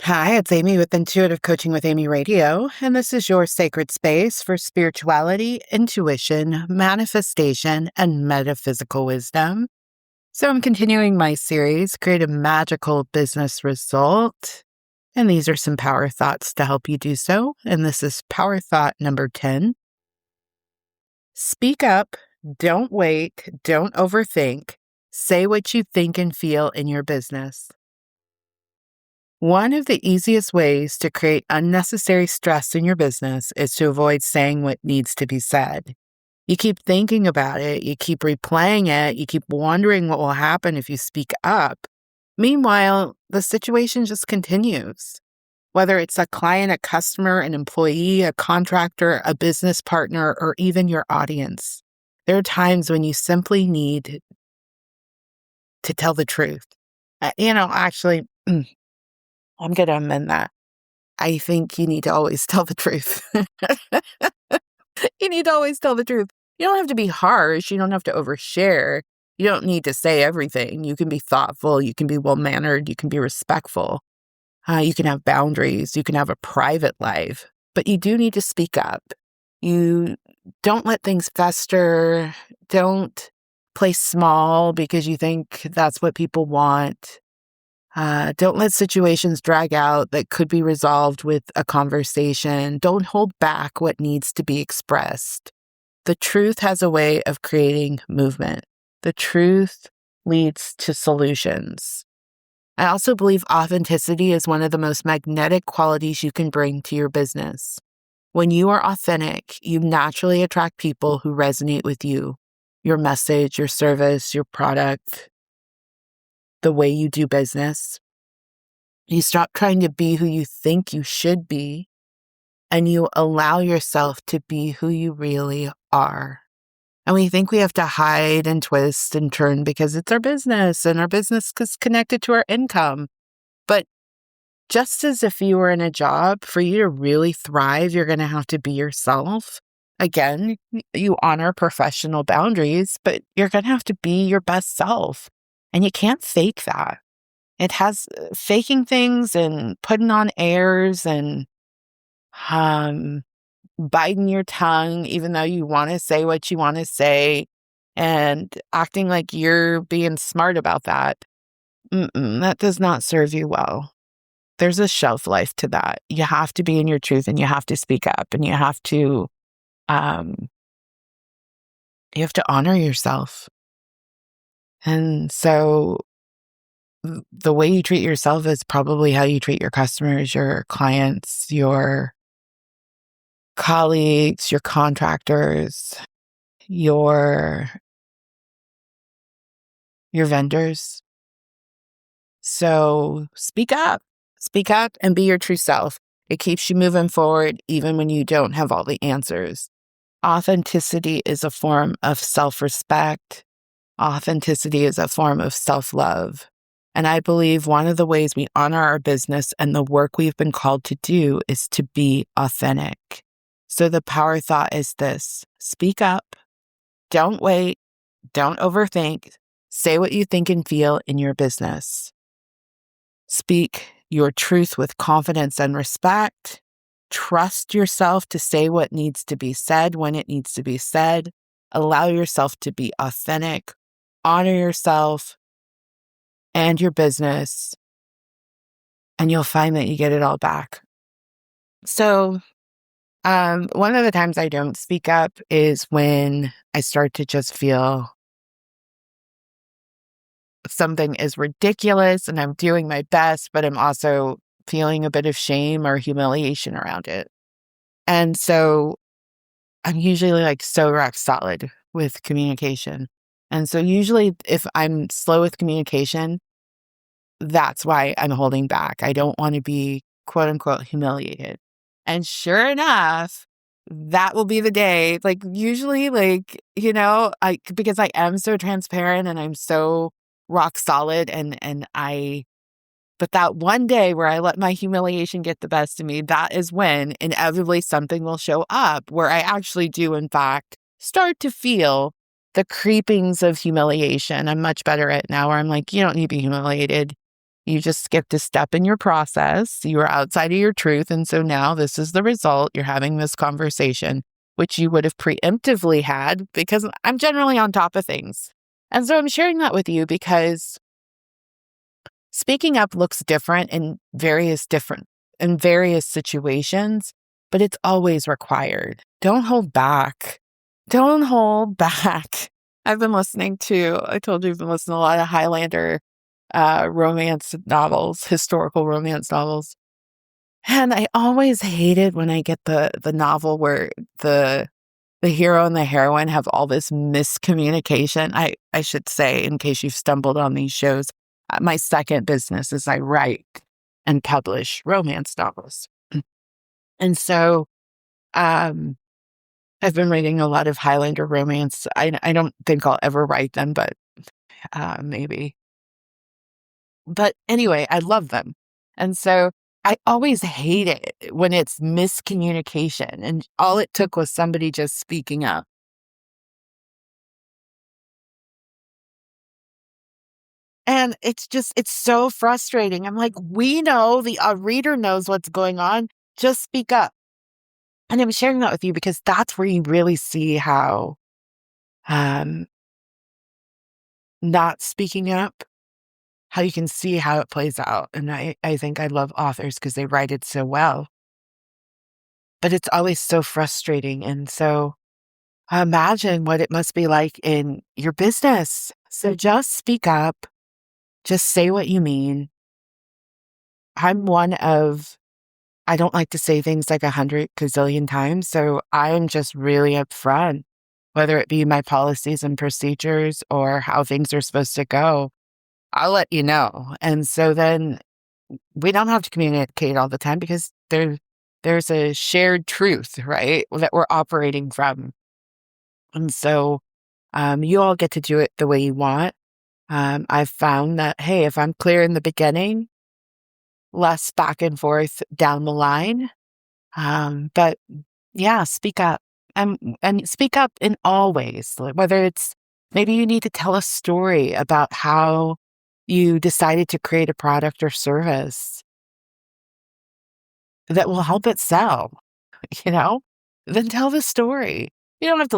Hi, it's Amy with Intuitive Coaching with Amy Radio, and this is your sacred space for spirituality, intuition, manifestation, and metaphysical wisdom. So I'm continuing my series, Create a Magical Business Result, and these are some power thoughts to help you do so. And this is power thought number 10. Speak up, don't wait, don't overthink, say what you think and feel in your business. One of the easiest ways to create unnecessary stress in your business is to avoid saying what needs to be said. You keep thinking about it, you keep replaying it, you keep wondering what will happen if you speak up. Meanwhile, the situation just continues. Whether it's a client, a customer, an employee, a contractor, a business partner, or even your audience, there are times when you simply need to tell the truth. Actually, I'm going to amend that. I think you need to always tell the truth. You need to always tell the truth. You don't have to be harsh. You don't have to overshare. You don't need to say everything. You can be thoughtful. You can be well-mannered. You can be respectful. You can have boundaries. You can have a private life. But you do need to speak up. You don't let things fester. Don't play small because you think that's what people want. Don't let situations drag out that could be resolved with a conversation. Don't hold back what needs to be expressed. The truth has a way of creating movement. The truth leads to solutions. I also believe authenticity is one of the most magnetic qualities you can bring to your business. When you are authentic, you naturally attract people who resonate with you, your message, your service, your product, the way you do business. You stop trying to be who you think you should be, and you allow yourself to be who you really are. And we think we have to hide and twist and turn because it's our business and our business is connected to our income. But just as if you were in a job, for you to really thrive, you're going to have to be yourself. Again, you honor professional boundaries, but you're going to have to be your best self. And you can't fake that. It has faking things and putting on airs and biting your tongue, even though you want to say what you want to say, and acting like you're being smart about that. That does not serve you well. There's a shelf life to that. You have to be in your truth, and you have to speak up, and you have to honor yourself. And so the way you treat yourself is probably how you treat your customers, your clients, your colleagues, your contractors, your vendors. So speak up and be your true self. It keeps you moving forward even when you don't have all the answers. Authenticity is a form of self-respect. Authenticity is a form of self-love. And I believe one of the ways we honor our business and the work we've been called to do is to be authentic. So the power thought is this: speak up, don't wait, don't overthink, say what you think and feel in your business. Speak your truth with confidence and respect. Trust yourself to say what needs to be said when it needs to be said. Allow yourself to be authentic. Honor yourself and your business, and you'll find that you get it all back. So, one of the times I don't speak up is when I start to just feel something is ridiculous and I'm doing my best, but I'm also feeling a bit of shame or humiliation around it. And so I'm usually so rock solid with communication. And so usually if I'm slow with communication, that's why I'm holding back. I don't want to be quote unquote humiliated. And sure enough, that will be the day. Usually, because I am so transparent and I'm so rock solid but that one day where I let my humiliation get the best of me, that is when inevitably something will show up where I actually do, in fact, start to feel the creepings of humiliation. I'm much better at it now where I'm like, you don't need to be humiliated. You just skipped a step in your process. You were outside of your truth. And so now this is the result. You're having this conversation, which you would have preemptively had because I'm generally on top of things. And so I'm sharing that with you because speaking up looks different in various situations, but it's always required. Don't hold back. Don't hold back. I told you I've been listening to a lot of Highlander romance novels, historical romance novels. And I always hated when I get the novel where the hero and the heroine have all this miscommunication. I should say, in case you've stumbled on these shows, my second business is I write and publish romance novels. And so I've been reading a lot of Highlander romance. I don't think I'll ever write them, but maybe. But anyway, I love them. And so I always hate it when it's miscommunication and all it took was somebody just speaking up. And it's so frustrating. I'm like, we know the reader knows what's going on. Just speak up. And I'm sharing that with you because that's where you really see how not speaking up, how you can see how it plays out. And I think I love authors because they write it so well. But it's always so frustrating. And so imagine what it must be like in your business. So just speak up. Just say what you mean. I don't like to say things like 100 gazillion times. So I'm just really upfront, whether it be my policies and procedures or how things are supposed to go. I'll let you know. And so then we don't have to communicate all the time because there's a shared truth, right, that we're operating from. And so you all get to do it the way you want. I've found that, hey, if I'm clear in the beginning, less back and forth down the line. But yeah, speak up and speak up in all ways, like whether it's maybe you need to tell a story about how you decided to create a product or service that will help it sell, then tell the story. You don't have to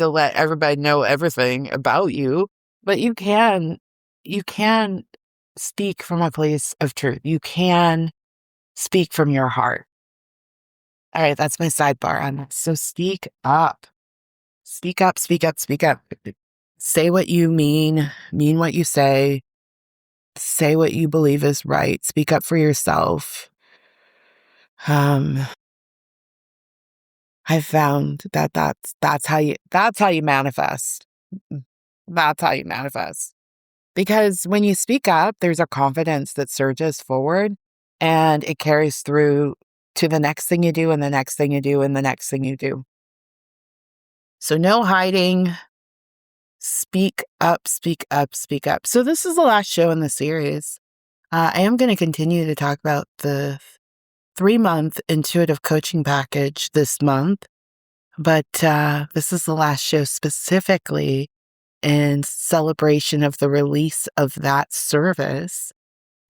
let everybody know everything about you, but you can speak from a place of truth. You can speak from your heart. All right, that's my sidebar on this. So speak up. Speak up, speak up, speak up. Say what you mean what you say what you believe is right. Speak up for yourself. I found that that's how you manifest. That's how you manifest. Because when you speak up, there's a confidence that surges forward and it carries through to the next thing you do and the next thing you do and the next thing you do. So no hiding. Speak up, speak up, speak up. So this is the last show in the series. I am going to continue to talk about the 3-month intuitive coaching package this month, but this is the last show specifically in celebration of the release of that service.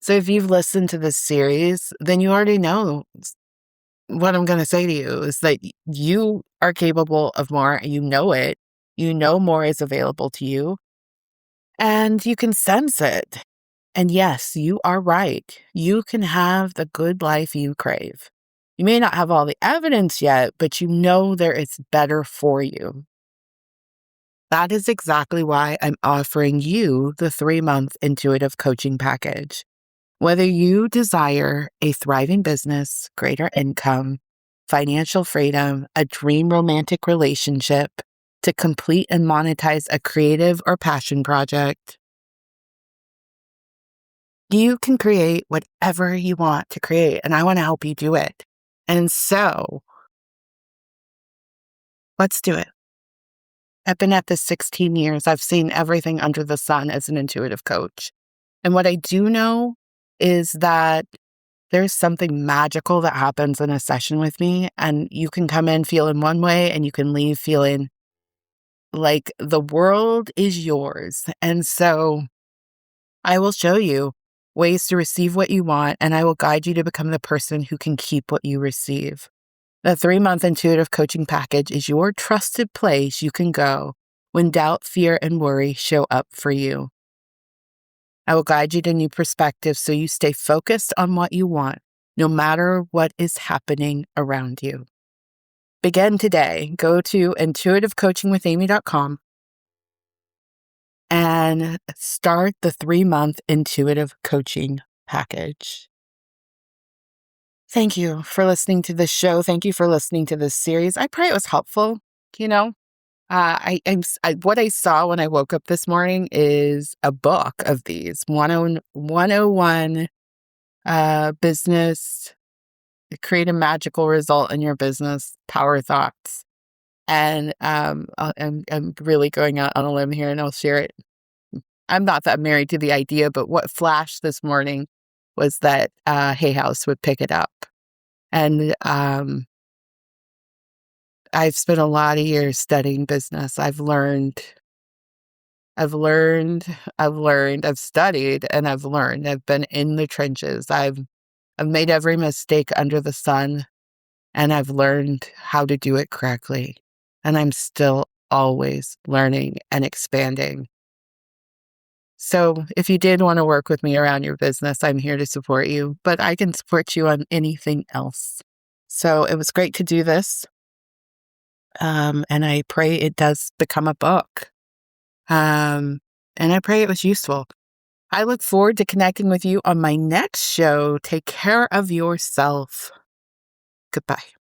So if you've listened to this series, then you already know what I'm going to say to you is that you are capable of more. You know it. You know more is available to you, and you can sense it. And yes, you are right. You can have the good life you crave. You may not have all the evidence yet, but you know there is better for you. That is exactly why I'm offering you the 3-month intuitive coaching package. Whether you desire a thriving business, greater income, financial freedom, a dream romantic relationship, to complete and monetize a creative or passion project, you can create whatever you want to create, and I want to help you do it. And so, let's do it. I've been at this 16 years. I've seen everything under the sun as an intuitive coach. And what I do know is that there's something magical that happens in a session with me, and you can come in feeling one way and you can leave feeling like the world is yours. And so I will show you ways to receive what you want, and I will guide you to become the person who can keep what you receive. The 3-month intuitive coaching package is your trusted place you can go when doubt, fear, and worry show up for you. I will guide you to new perspectives so you stay focused on what you want, no matter what is happening around you. Begin today. Go to intuitivecoachingwithamy.com and start the 3-month intuitive coaching package. Thank you for listening to this show. Thank you for listening to this series. I pray it was helpful. You know, what I saw when I woke up this morning is a book of these 101 business, create a magical result in your business, power thoughts. And I'm really going out on a limb here, and I'll share it. I'm not that married to the idea, but what flashed this morning was that Hay House would pick it up. And I've spent a lot of years studying business. I've studied, and I've learned. I've been in the trenches. I've made every mistake under the sun, and I've learned how to do it correctly. And I'm still always learning and expanding. So if you did want to work with me around your business, I'm here to support you, but I can support you on anything else. So it was great to do this. And I pray it does become a book. And I pray it was useful. I look forward to connecting with you on my next show. Take care of yourself. Goodbye.